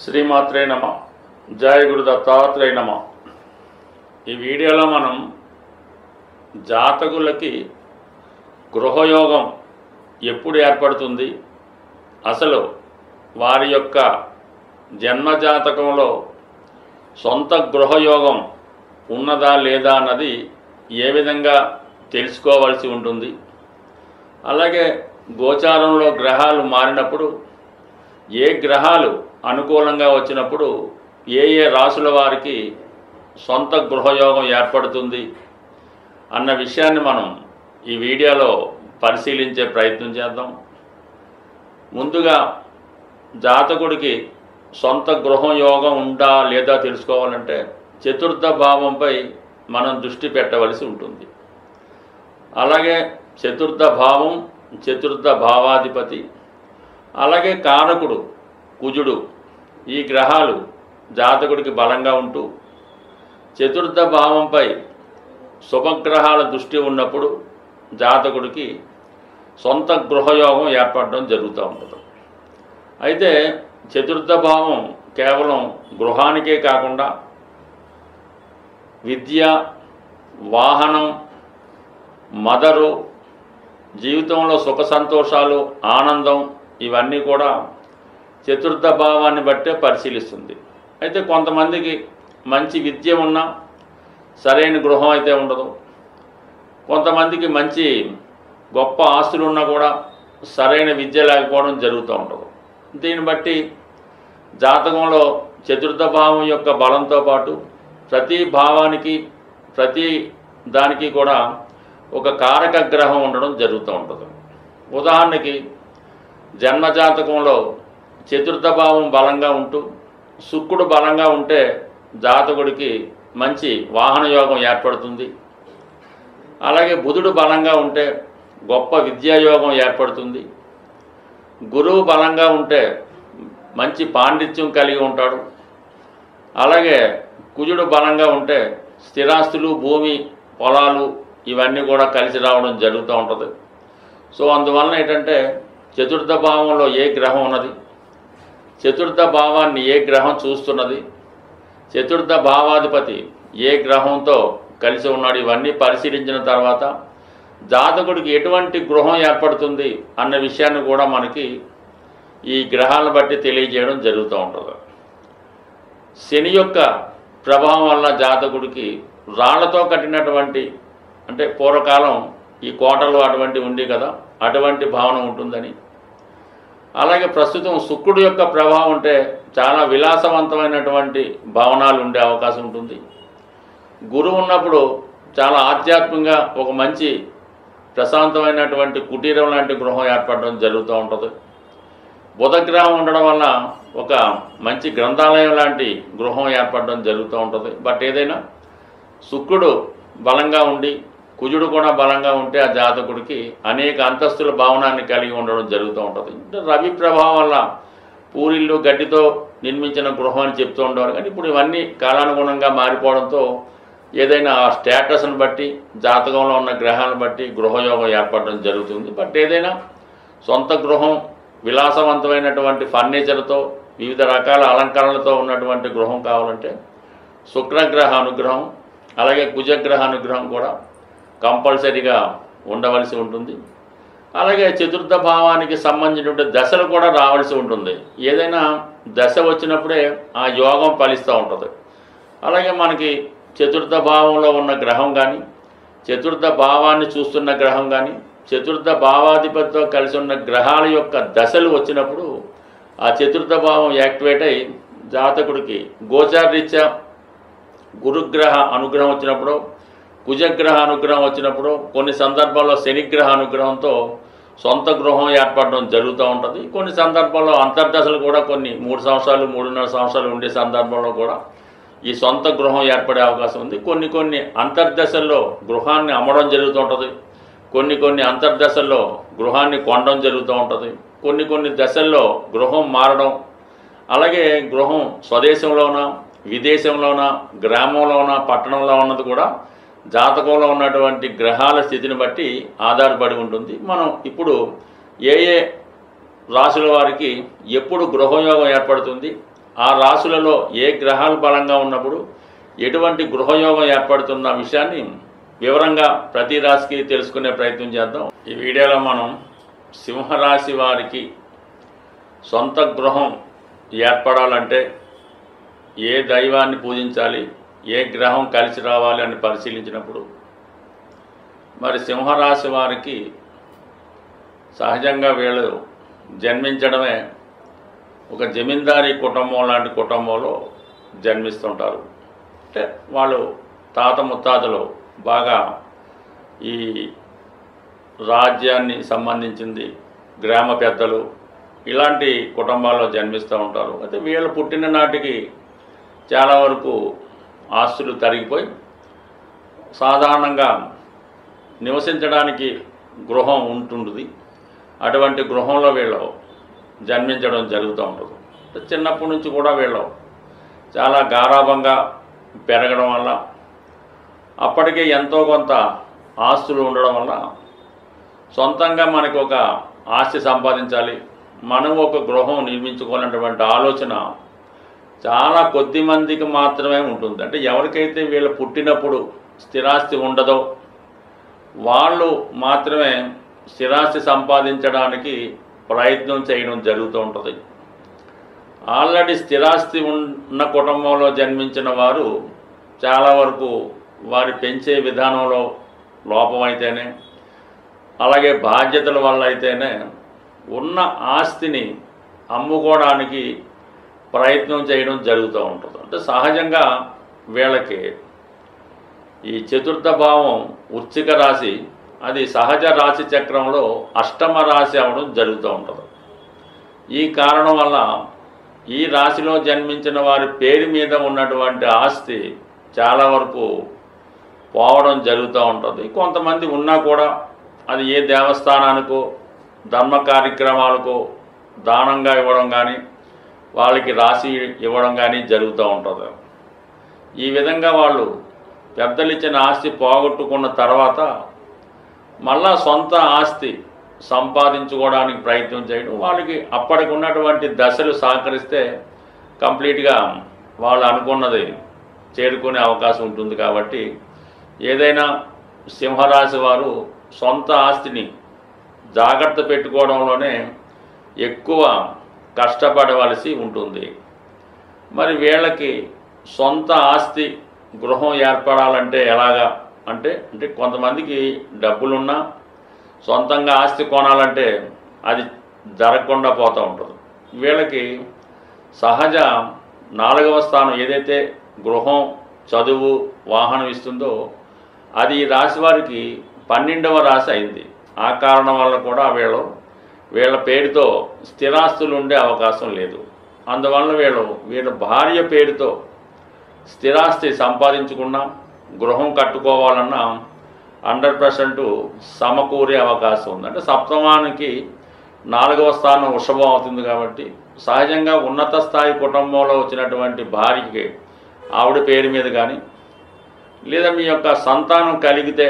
శ్రీమాత్రే నమ. జయ గురు దత్తాత్రేయ నమ. ఈ వీడియోలో మనం జాతకులకి గృహయోగం ఎప్పుడు ఏర్పడుతుంది, అసలు వారి యొక్క జన్మజాతకంలో సొంత గృహయోగం ఉన్నదా లేదా అన్నది ఏ విధంగా తెలుసుకోవాల్సి ఉంటుంది, అలాగే గోచారంలో గ్రహాలు మారినప్పుడు ఏ గ్రహాలు అనుకూలంగా వచ్చినప్పుడు ఏ ఏ రాశుల వారికి సొంత గృహయోగం ఏర్పడుతుంది అన్న విషయాన్ని మనం ఈ వీడియోలో పరిశీలించే ప్రయత్నం చేద్దాం. ముందుగా జాతకుడికి సొంత గృహయోగం ఉందా లేదా తెలుసుకోవాలంటే చతుర్థ భావంపై మనం దృష్టి పెట్టవలసి ఉంటుంది. అలాగే చతుర్థ భావం, చతుర్థ భావాధిపతి, అలాగే కారకుడు కుజుడు, ఈ గ్రహాలు జాతకుడికి బలంగా ఉంటూ చతుర్థ భావంపై శుభగ్రహాల దృష్టి ఉన్నప్పుడు జాతకుడికి సొంత గృహయోగం ఏర్పడడం జరుగుతూ ఉంటుంది. అయితే చతుర్థ భావం కేవలం గృహానికే కాకుండా విద్య, వాహనం, మదరు, జీవితంలో సుఖ సంతోషాలు, ఆనందం, ఇవన్నీ కూడా చతుర్థ భావాన్ని బట్టే పరిశీలిస్తుంది. అయితే కొంతమందికి మంచి విద్య ఉన్నా సరైన గృహం అయితే ఉండదు, కొంతమందికి మంచి గొప్ప ఆస్తులు ఉన్నా కూడా సరైన విద్య లేకపోవడం జరుగుతూ ఉండదు. దీన్ని బట్టి జాతకంలో చతుర్థ భావం యొక్క బలంతో పాటు ప్రతి భావానికి, ప్రతి దానికి కూడా ఒక కారక గ్రహం ఉండడం జరుగుతూ ఉంటుంది. ఉదాహరణకి జన్మజాతకంలో చతుర్థ భావం బలంగా ఉంటూ శుక్రుడు బలంగా ఉంటే జాతకుడికి మంచి వాహన యోగం ఏర్పడుతుంది. అలాగే బుధుడు బలంగా ఉంటే గొప్ప విద్యాయోగం ఏర్పడుతుంది. గురువు బలంగా ఉంటే మంచి పాండిత్యం కలిగి ఉంటాడు. అలాగే కుజుడు బలంగా ఉంటే స్థిరాస్తులు, భూమి, పొలాలు ఇవన్నీ కూడా కలిసి రావడం జరుగుతూ ఉంటుంది. సో అందువలన ఏంటంటే చతుర్థ భావంలో ఏ గ్రహం ఉన్నది, చతుర్థ భావాన్ని ఏ గ్రహం చూస్తున్నది, చతుర్థ భావాధిపతి ఏ గ్రహంతో కలిసి ఉన్నాడు, ఇవన్నీ పరిశీలించిన తర్వాత జాతకుడికి ఎటువంటి గృహం ఏర్పడుతుంది అన్న విషయాన్ని కూడా మనకి ఈ గ్రహాలను బట్టి తెలియజేయడం జరుగుతూ ఉంటుంది. శని యొక్క ప్రభావం వల్ల జాతకుడికి రాళ్లతో కట్టినటువంటి, అంటే పూర్వకాలం ఈ కోటలు అటువంటివి ఉండి కదా, అటువంటి భావన ఉంటుందని. అలాగే ప్రస్తుతం శుక్రుడు యొక్క ప్రభావం ఉంటే చాలా విలాసవంతమైనటువంటి భవనాలు ఉండే అవకాశం ఉంటుంది. గురువు ఉన్నప్పుడు చాలా ఆధ్యాత్మికంగా ఒక మంచి ప్రశాంతమైనటువంటి కుటీరం లాంటి గృహం ఏర్పడడం జరుగుతూ ఉంటుంది. బుధగ్రహం ఉండడం వల్ల ఒక మంచి గ్రంథాలయం లాంటి గృహం ఏర్పడడం జరుగుతూ ఉంటుంది. బట్ ఏదైనా శుక్రుడు బలంగా ఉండి కుజుడు కూడా బలంగా ఉంటే ఆ జాతకుడికి అనేక అంతస్తుల భవనాన్ని కలిగి ఉండడం జరుగుతూ ఉంటుంది. రవి ప్రభావం వల్ల పూరిళ్ళు గడ్డితో నిర్మించిన గృహం అని చెప్తూ ఉండేవారు, కానీ ఇప్పుడు ఇవన్నీ కాలానుగుణంగా మారిపోవడంతో ఏదైనా ఆ స్టేటస్ని బట్టి, జాతకంలో ఉన్న గ్రహాలను బట్టి గృహయోగం ఏర్పడడం జరుగుతుంది. బట్ ఏదైనా సొంత గృహం విలాసవంతమైనటువంటి ఫర్నిచర్తో, వివిధ రకాల అలంకరణలతో ఉన్నటువంటి గృహం కావాలంటే శుక్రగ్రహ అనుగ్రహం, అలాగే కుజగ్రహ అనుగ్రహం కూడా కంపల్సరీగా ఉండవలసి ఉంటుంది. అలాగే చతుర్థ భావానికి సంబంధించిన దశలు కూడా రావాల్సి ఉంటుంది. ఏదైనా దశ వచ్చినప్పుడే ఆ యోగం ఫలిస్తూ ఉంటుంది. అలాగే మనకి చతుర్థ భావంలో ఉన్న గ్రహం కానీ, చతుర్థ భావాన్ని చూస్తున్న గ్రహం కానీ, చతుర్థ భావాధిపతితో కలిసి ఉన్న గ్రహాల యొక్క దశలు వచ్చినప్పుడు ఆ చతుర్థ భావం యాక్టివేట్ అయి జాతకుడికి గోచారరీత్యా గురుగ్రహ అనుగ్రహం వచ్చినప్పుడు, కుజగ్రహ అనుగ్రహం వచ్చినప్పుడు, కొన్ని సందర్భాల్లో శనిగ్రహ అనుగ్రహంతో సొంత గృహం ఏర్పడడం జరుగుతూ ఉంటుంది. కొన్ని సందర్భాల్లో అంతర్దశలు కూడా కొన్ని 3 సంవత్సరాలు, 3.5 సంవత్సరాలు ఉండే సందర్భంలో కూడా ఈ సొంత గృహం ఏర్పడే అవకాశం ఉంది. కొన్ని అంతర్దశల్లో గృహాన్ని అమ్మడం జరుగుతూ ఉంటుంది. కొన్ని అంతర్దశల్లో గృహాన్ని కొనడం జరుగుతూ ఉంటుంది. కొన్ని దశల్లో గృహం మారడం, అలాగే గృహం స్వదేశంలోనా, విదేశంలోనా, గ్రామంలోనా, పట్టణంలో ఉన్నది కూడా జాతకంలో ఉన్నటువంటి గ్రహాల స్థితిని బట్టి ఆధారపడి ఉంటుంది. మనం ఇప్పుడు ఏ రాశుల వారికి ఎప్పుడు గృహయోగం ఏర్పడుతుంది, ఆ రాశులలో ఏ గ్రహాలు బలంగా ఉన్నప్పుడు ఎటువంటి గృహయోగం ఏర్పడుతున్న విషయాన్ని వివరంగా ప్రతి రాశికి తెలుసుకునే ప్రయత్నం చేద్దాం. ఈ వీడియోలో మనం సింహరాశి వారికి సొంత గృహం ఏర్పడాలంటే ఏ దైవాన్ని పూజించాలి, ఏ గ్రహం కలిసి రావాలి అని పరిశీలించినప్పుడు మరి సింహరాశి వారికి సహజంగా వీళ్ళు జన్మించడమే ఒక జమీందారీ కుటుంబం లాంటి కుటుంబంలో జన్మిస్తుంటారు. అంటే వాళ్ళు తాత ముత్తాతలు బాగా ఈ రాజ్యాన్ని సంబంధించింది గ్రామ పెద్దలు ఇలాంటి కుటుంబాల్లో జన్మిస్తూ ఉంటారు. అయితే వీళ్ళు పుట్టిన నాటికి చాలా వరకు ఆస్తులు తరిగిపోయి సాధారణంగా నివసించడానికి గృహం ఉంటుంటుంది. అటువంటి గృహంలో వీళ్ళు జన్మించడం జరుగుతూ ఉంటుంది. చిన్నప్పటి నుంచి కూడా వీళ్ళు చాలా గారాభంగా పెరగడం వల్ల అప్పటికే ఎంతో కొంత ఆస్తులు ఉండడం వల్ల సొంతంగా మనకు ఒక ఆస్తి సంపాదించాలి, మనం ఒక గృహం నిర్మించుకోవాలన్నటువంటి ఆలోచన చాలా కొద్ది మందికి మాత్రమే ఉంటుంది. అంటే ఎవరికైతే వీళ్ళు పుట్టినప్పుడు స్థిరాస్తి ఉండదో వాళ్ళు మాత్రమే స్థిరాస్తి సంపాదించడానికి ప్రయత్నం చేయడం జరుగుతూ ఉంటుంది. ఆల్రెడీ స్థిరాస్తి ఉన్న కుటుంబంలో జన్మించిన వారు చాలా వరకు వారి పెంచే విధానంలో లోపం అయితేనే, అలాగే బాధ్యతల వల్ల అయితేనే ఉన్న ఆస్తిని అమ్ముకోవడానికి ప్రయత్నం చేయడం జరుగుతూ ఉంటుంది. అంటే సహజంగా వీళ్ళకి ఈ చతుర్థ భావం వృశ్చిక రాశి అది సహజ రాశి చక్రంలో అష్టమ రాశి అవడం జరుగుతూ ఉంటుంది. ఈ కారణం వల్ల ఈ రాశిలో జన్మించిన వారి పేరు మీద ఉన్నటువంటి ఆస్తి చాలా వరకు పోవడం జరుగుతూ ఉంటుంది. కొంతమంది ఉన్నా కూడా అది ఏ దేవస్థానానికో ధర్మ కార్యక్రమాలకో దానంగా ఇవ్వడం కానీ వాళ్ళకి రాసి ఇవ్వడం కానీ జరుగుతూ ఉంటుంది. ఈ విధంగా వాళ్ళు పెద్దలు ఇచ్చిన ఆస్తి పోగొట్టుకున్న తర్వాత మళ్ళా సొంత ఆస్తి సంపాదించుకోవడానికి ప్రయత్నం చేయడం, వాళ్ళకి అప్పటికి ఉన్నటువంటి దశలు సహకరిస్తే కంప్లీట్గా వాళ్ళు అనుకున్నది చేరుకునే అవకాశం ఉంటుంది. కాబట్టి ఏదైనా సింహరాశి వారు సొంత ఆస్తిని జాగ్రత్త పెట్టుకోవడంలోనే ఎక్కువ కష్టపడవలసి ఉంటుంది. మరి వీళ్ళకి సొంత ఆస్తి గృహం ఏర్పడాలంటే ఎలాగా అంటే కొంతమందికి డబ్బులున్నా సొంతంగా ఆస్తి కొనాలంటే అది జరగకుండా పోతూ ఉంటుంది. వీళ్ళకి సహజ 4వ స్థానం ఏదైతే గృహం, చదువు, వాహనం ఇస్తుందో అది ఈ రాశి వారికి 12వ రాశి అయింది. ఆ కారణం వల్ల కూడా వీళ్ళ పేరుతో స్థిరాస్తులు ఉండే అవకాశం లేదు. అందువల్ల వీళ్ళ భార్య పేరుతో స్థిరాస్తి సంపాదించుకున్నా గృహం కట్టుకోవాలన్నా 100% సమకూరే అవకాశం ఉంది. అంటే సప్తమానికి 4వ స్థానం వృషభం అవుతుంది. కాబట్టి సహజంగా ఉన్నత స్థాయి కుటుంబంలో వచ్చినటువంటి భార్యకి ఆవిడ పేరు మీద కానీ లేదా మీ యొక్క సంతానం కలిగితే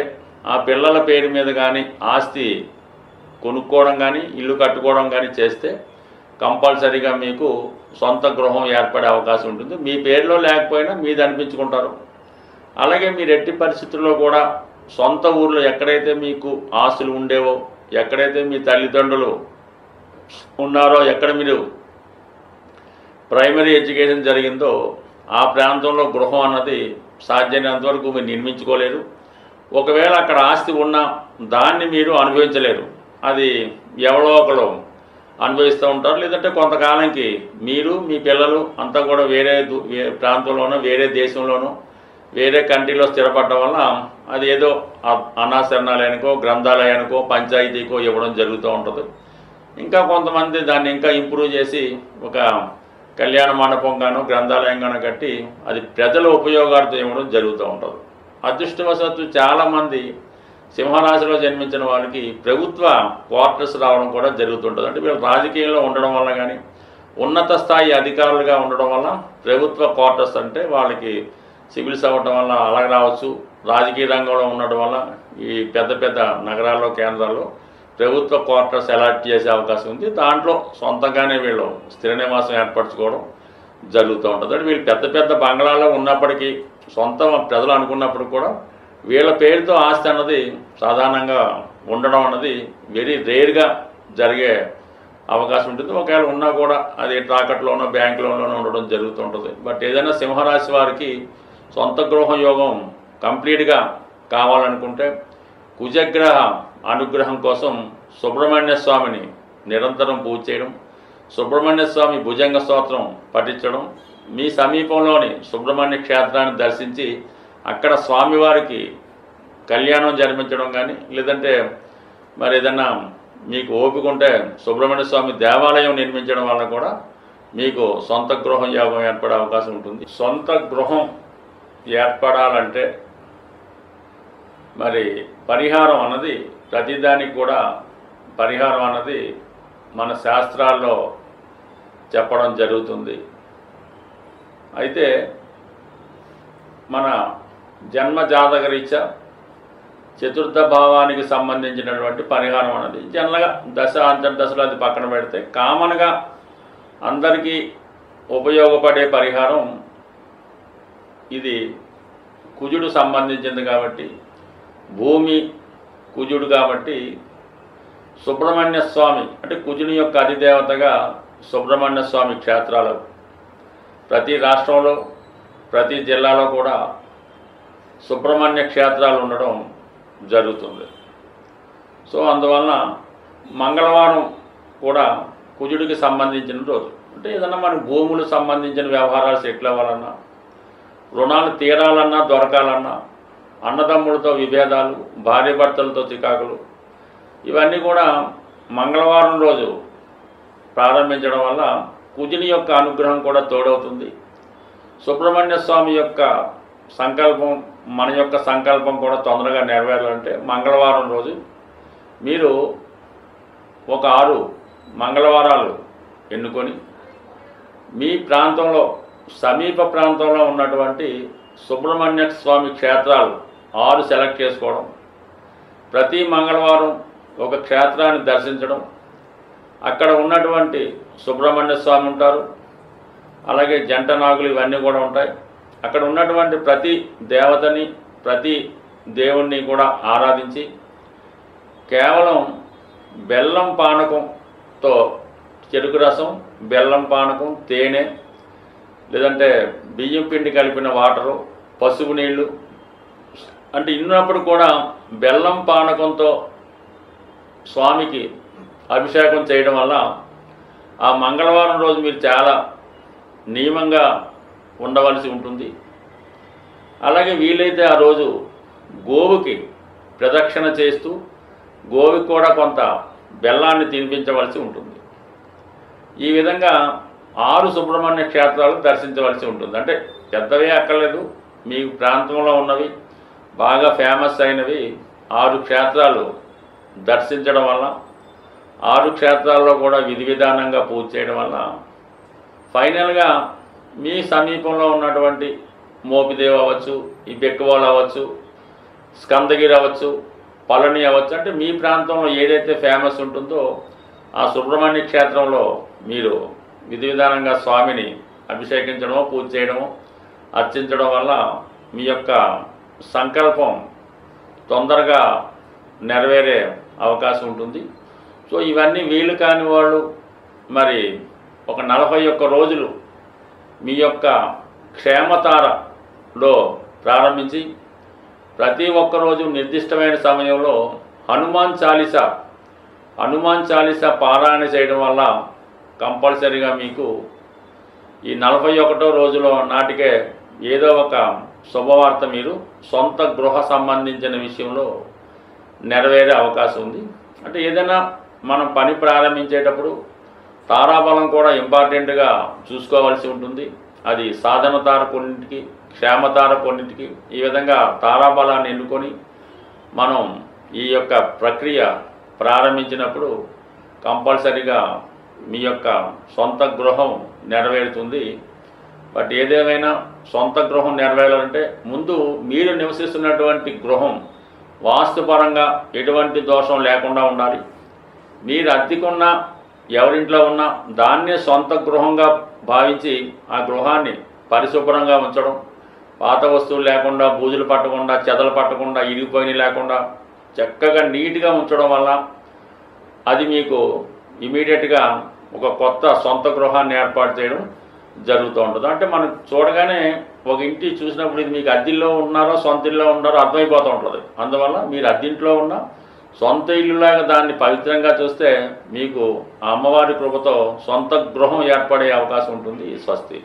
ఆ పిల్లల పేరు మీద కానీ ఆస్తి కొనుక్కోవడం కానీ ఇల్లు కట్టుకోవడం కానీ చేస్తే కంపల్సరీగా మీకు సొంత గృహం ఏర్పడే అవకాశం ఉంటుంది. మీ పేరులో లేకపోయినా మీది అనిపించుకుంటారు. అలాగే మీరు ఎట్టి పరిస్థితుల్లో కూడా సొంత ఊర్లో ఎక్కడైతే మీకు ఆస్తులు ఉండేవో, ఎక్కడైతే మీ తల్లిదండ్రులు ఉన్నారో, ఎక్కడ మీరు ప్రైమరీ ఎడ్యుకేషన్ జరిగిందో ఆ ప్రాంతంలో గృహం అన్నది సాధ్యమైనంత వరకు మీరు నిర్మించుకోలేరు. ఒకవేళ అక్కడ ఆస్తి ఉన్నా దాన్ని మీరు అనుభవించలేరు. అది ఎవరో ఒకరు అనుభవిస్తూ ఉంటారు. లేదంటే కొంతకాలంకి మీరు మీ పిల్లలు అంతా కూడా వేరే ప్రాంతంలోనో వేరే దేశంలోనో వేరే కంట్రీలో స్థిరపడడం వల్ల అది ఏదో అనాశరణాలయానికో గ్రంథాలయానికో పంచాయతీకో ఇవ్వడం జరుగుతూ ఉంటుంది. ఇంకా కొంతమంది దాన్ని ఇంకా ఇంప్రూవ్ చేసి ఒక కళ్యాణ మండపంగానో గ్రంథాలయంగానో కట్టి అది ప్రజల ఉపయోగార్థం ఇవ్వడం జరుగుతూ ఉంటుంది. అదృష్టవశాత్తు చాలామంది సింహరాశిలో జన్మించిన వాళ్ళకి ప్రభుత్వ క్వార్టర్స్ రావడం కూడా జరుగుతుంటుంది. అంటే వీళ్ళు రాజకీయంలో ఉండడం వల్ల కానీ ఉన్నత స్థాయి అధికారులుగా ఉండడం వల్ల ప్రభుత్వ క్వార్టర్స్ అంటే వాళ్ళకి సివిల్స్ అవ్వడం వల్ల అలాగే రావచ్చు. రాజకీయ రంగంలో ఉండడం వల్ల ఈ పెద్ద పెద్ద నగరాల్లో కేంద్రాల్లో ప్రభుత్వ క్వార్టర్స్ అలాట్ చేసే అవకాశం ఉంది. దాంట్లో సొంతంగానే వీళ్ళు స్థిర నివాసం ఏర్పరచుకోవడం, జరుగుతూ ఉంటుంది. అంటే వీళ్ళు పెద్ద పెద్ద బంగ్లాలో ఉన్నప్పటికీ, సొంత ప్రజలు అనుకున్నప్పుడు కూడా వీళ్ళ పేరుతో ఆస్తి అన్నది సాధారణంగా ఉండడం అన్నది వెరీ రేర్గా జరిగే అవకాశం ఉంటుంది. ఒకవేళ ఉన్నా కూడా అది తాకట్లోనో బ్యాంక్ లోన్లోనో ఉండడం జరుగుతూ ఉంటుంది. బట్ ఏదైనా సింహరాశి వారికి సొంత గృహ యోగం కంప్లీట్గా కావాలనుకుంటే కుజగ్రహ అనుగ్రహం కోసం సుబ్రహ్మణ్య స్వామిని నిరంతరం పూజ చేయడం, సుబ్రహ్మణ్య స్వామి భుజంగ స్తోత్రం పఠించడం, మీ సమీపంలోని సుబ్రహ్మణ్య క్షేత్రాన్ని దర్శించి అక్కడ స్వామివారికి కళ్యాణం జరిపించడం కానీ, లేదంటే మరి ఏదన్నా మీకు ఓపిక ఉంటే సుబ్రహ్మణ్య స్వామి దేవాలయం నిర్మించడం వల్ల కూడా మీకు సొంత గృహం యోగం ఏర్పడే అవకాశం ఉంటుంది. సొంత గృహం ఏర్పడాలంటే మరి పరిహారం అన్నది ప్రతిదానికి కూడా పరిహారం అన్నది మన శాస్త్రాల్లో చెప్పడం జరుగుతుంది. అయితే మన జన్మ జాతకరీత్యా చతుర్థ భావానికి సంబంధించినటువంటి పరిహారం అన్నది జనరల్గా దశ అంతర్దశలు అది పక్కన పెడితే కామన్గా అందరికీ ఉపయోగపడే పరిహారం ఇది కుజుడు సంబంధించింది కాబట్టి, భూమి కుజుడు కాబట్టి సుబ్రహ్మణ్య స్వామి అంటే కుజుని యొక్క అధిదేవతగా సుబ్రహ్మణ్య స్వామి క్షేత్రాలు ప్రతి రాష్ట్రంలో ప్రతి జిల్లాలో కూడా సుబ్రహ్మణ్య క్షేత్రాలు ఉండడం జరుగుతుంది. సో అందువలన మంగళవారం కూడా కుజుడికి సంబంధించిన రోజు. అంటే ఏదన్నా మన భూములు సంబంధించిన వ్యవహారాలు సెటిల్ అవ్వాలన్నా, రుణాలు తీరాలన్నా దొరకాలన్నా, అన్నదమ్ములతో విభేదాలు, భార్యాభర్తలతో చికాకులు, ఇవన్నీ కూడా మంగళవారం రోజు ప్రారంభించడం వల్ల కుజుని యొక్క అనుగ్రహం కూడా తోడవుతుంది. సుబ్రహ్మణ్య స్వామి యొక్క సంకల్పం, మన యొక్క సంకల్పం కూడా తొందరగా నెరవేరాలంటే మంగళవారం రోజు మీరు ఒక 6 మంగళవారాలు ఎన్నుకొని మీ ప్రాంతంలో సమీప ప్రాంతంలో ఉన్నటువంటి సుబ్రహ్మణ్య స్వామి క్షేత్రాలు 6 సెలెక్ట్ చేసుకోవడం, ప్రతి మంగళవారం ఒక క్షేత్రాన్ని దర్శించడం, అక్కడ ఉన్నటువంటి సుబ్రహ్మణ్య స్వామి ఉంటారు, అలాగే జంట నాగులు ఇవన్నీ కూడా ఉంటాయి. అక్కడ ఉన్నటువంటి ప్రతి దేవతని ప్రతి దేవుణ్ణి కూడా ఆరాధించి కేవలం బెల్లం పానకంతో, చెరుకు రసం, బెల్లం పానకం, తేనె, లేదంటే బియ్యం పిండి కలిపిన వాటరు, పసుపు నీళ్ళు అంటే ఇన్నప్పుడు కూడా బెల్లం పానకంతో స్వామికి అభిషేకం చేయడం వల్ల ఆ మంగళవారం రోజు మీరు చాలా నియమంగా ఉండవలసి ఉంటుంది. అలాగే వీలైతే ఆ రోజు గోవుకి ప్రదక్షిణ చేస్తూ గోవుకి కూడా కొంత బెల్లాన్ని తినిపించవలసి ఉంటుంది. ఈ విధంగా 6 సుబ్రహ్మణ్య క్షేత్రాలు దర్శించవలసి ఉంటుంది. అంటే పెద్దవే అక్కర్లేదు, మీ ప్రాంతంలో ఉన్నవి బాగా ఫేమస్ అయినవి 6 క్షేత్రాలు దర్శించడం వల్ల, 6 క్షేత్రాల్లో కూడా విధి విధానంగా పూజ చేయడం వల్ల ఫైనల్గా మీ సమీపంలో ఉన్నటువంటి మోపిదేవి అవ్వచ్చు, ఈ బెక్కవాళ్ళు అవ్వచ్చు, స్కందగిరి అవ్వచ్చు, పళని అవ్వచ్చు, అంటే మీ ప్రాంతంలో ఏదైతే ఫేమస్ ఉంటుందో ఆ సుబ్రహ్మణ్య క్షేత్రంలో మీరు విధి విధానంగా స్వామిని అభిషేకించడమో పూజ చేయడమో అర్చించడం వల్ల మీ యొక్క సంకల్పం తొందరగా నెరవేరే అవకాశం ఉంటుంది. సో ఇవన్నీ వీలు కాని వాళ్ళు మరి ఒక 41 రోజులు మీ యొక్క క్షేమతారలో ప్రారంభించి ప్రతి ఒక్క రోజు నిర్దిష్టమైన సమయంలో హనుమాన్ చాలీసా పారాయణ చేయడం వల్ల కంపల్సరీగా మీకు ఈ 41వ రోజులో నాటికే ఏదో ఒక శుభవార్త మీరు సొంత గృహ సంబంధించిన విషయంలో నెరవేరే అవకాశం ఉంది. అంటే ఏదైనా మనం పని ప్రారంభించేటప్పుడు తారాబలం కూడా ఇంపార్టెంట్గా చూసుకోవాల్సి ఉంటుంది. అది సాధన తార కొన్నింటికి, క్షేమతార కొన్నింటికి, ఈ విధంగా తారాబలాన్ని ఎన్నుకొని మనం ఈ యొక్క ప్రక్రియ ప్రారంభించినప్పుడు కంపల్సరీగా మీ యొక్క సొంత గృహం నెరవేరుతుంది. బట్ ఏదేమైనా సొంత గృహం నెరవేరాలంటే ముందు మీరు నివసిస్తున్నటువంటి గృహం వాస్తుపరంగా ఎటువంటి దోషం లేకుండా ఉండాలి. మీరు అద్దెకున్న ఎవరింట్లో ఉన్నా దాన్నే సొంత గృహంగా భావించి ఆ గృహాన్ని పరిశుభ్రంగా ఉంచడం, పాత వస్తువులు లేకుండా, బూజులు పట్టకుండా, చెదలు పట్టకుండా, ఇరిగిపోయినవి లేకుండా చక్కగా నీట్గా ఉంచడం వల్ల అది మీకు ఇమీడియట్గా ఒక కొత్త సొంత గృహాన్ని ఏర్పాటు చేయడం జరుగుతూ ఉంటుంది. అంటే మనం చూడగానే ఒక ఇంటి చూసినప్పుడు ఇది మీకు అద్దెల్లో ఉన్నారో సొంత ఇల్లులో ఉన్నారో అర్థమైపోతూ ఉంటుంది. అందువల్ల మీరు అద్దెంట్లో ఉన్న సొంత ఇల్లులాగా దాన్ని పవిత్రంగా చూస్తే మీకు ఆ అమ్మవారి కృపతో సొంత గృహం ఏర్పడే అవకాశం ఉంటుంది. స్వస్తి.